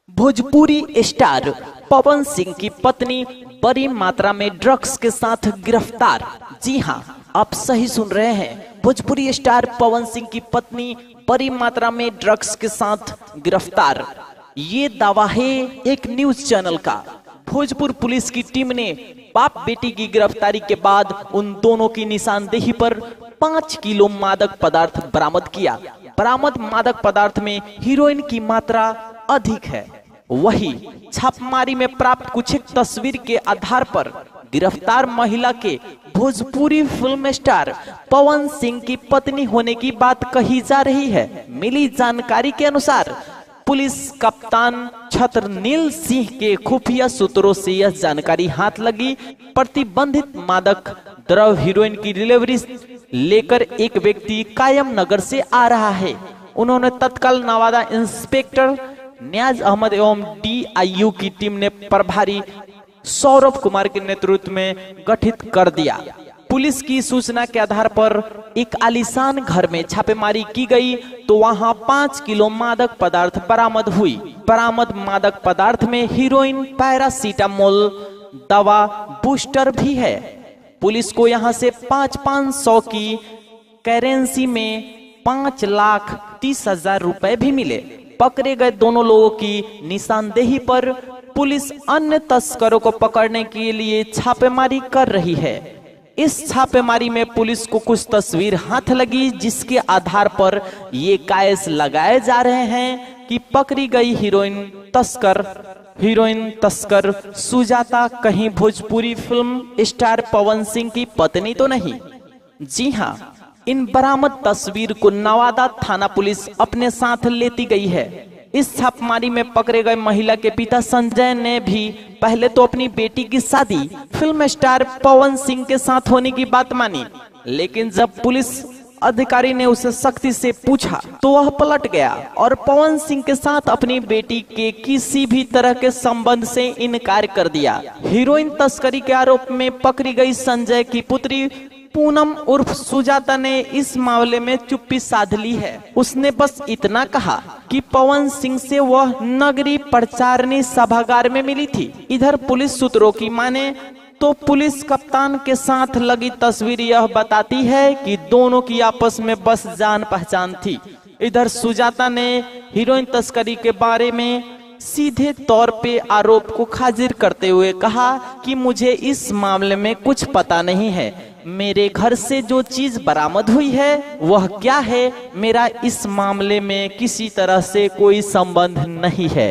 Bhojpuri star Pawan Singh की पत्नी बड़ी मात्रा में ड्रग्स के साथ गिरफ्तार। जी हां, आप सही सुन रहे हैं। भोजपुरी स्टार पवन सिंह की पत्नी बड़ी मात्रा में ड्रग्स के साथ गिरफ्तार। ये दावा है एक न्यूज चैनल का। भोजपुर पुलिस की टीम ने बाप बेटी की गिरफ्तारी के बाद उन दोनों की निशानदेही पर 5 किलो मादक पदार्थ बरामद किया। बरामद मादक पदार्थ में हीरोइन की मात्रा अधिक है। वही छापेमारी में प्राप्त कुछ एक तस्वीर के आधार पर गिरफ्तार महिला के भोजपुरी फिल्म स्टार पवन सिंह की पत्नी होने की बात कही जा रही है। मिली जानकारी के अनुसार पुलिस कप्तान छत्रनील सिंह के खुफिया सूत्रों से यह जानकारी हाथ लगी। प्रतिबंधित मादक द्रव्य हीरोइन की डिलीवरी लेकर एक व्यक्ति कायम नगर से आ रहा है। उन्होंने तत्काल नवादा इंस्पेक्टर न्याज अहमद एवं DIU की टीम ने प्रभारी सौरभ कुमार के नेतृत्व में गठित कर दिया। पुलिस की सूचना के आधार पर एक आलीशान घर में छापेमारी की गई तो वहां 5 किलो मादक पदार्थ बरामद हुई। बरामद मादक पदार्थ में हीरोइन, पैरासीटामोल दवा, बूस्टर भी है। पुलिस को यहां से 500 की करेंसी में 5,30,000 रुपए भी मिले। पकड़े गए दोनों लोगों की निशानदेही पर पुलिस अन्य तस्करों को पकड़ने के लिए छापेमारी कर रही है। इस छापेमारी में पुलिस को कुछ तस्वीर हाथ लगी, जिसके आधार पर ये कायस लगाए जा रहे हैं कि पकड़ी गई हीरोइन तस्कर सुजाता कहीं भोजपुरी फिल्म स्टार पवन सिंह की पत्नी तो नहीं। जी हां, इन बरामद तस्वीर को नवादा थाना पुलिस अपने साथ लेती गई है। इस छापेमारी में पकड़े गए महिला के पिता संजय ने भी पहले तो अपनी बेटी की शादी फिल्म स्टार पवन सिंह के साथ होने की बात मानी, लेकिन जब पुलिस अधिकारी ने उसे सख्ती से पूछा तो वह पलट गया और पवन सिंह के साथ अपनी बेटी के किसी भी तरह के संबंध से इनकार कर दिया। हीरोइन तस्करी के आरोप में पकड़ी गई संजय की पुत्री पूनम उर्फ सुजाता ने इस मामले में चुप्पी साध ली है। उसने बस इतना कहा कि पवन सिंह से वह नगरी प्रचारणी सभागार में मिली थी। इधर पुलिस सूत्रों की माने तो पुलिस कप्तान के साथ लगी तस्वीर यह बताती है कि दोनों की आपस में बस जान पहचान थी। इधर सुजाता ने हीरोइन तस्करी के बारे में सीधे तौर पे आरोप को खारिज करते हुए कहा कि मुझे इस मामले में कुछ पता नहीं है। मेरे घर से जो चीज बरामद हुई है वह क्या है, मेरा इस मामले में किसी तरह से कोई संबंध नहीं है।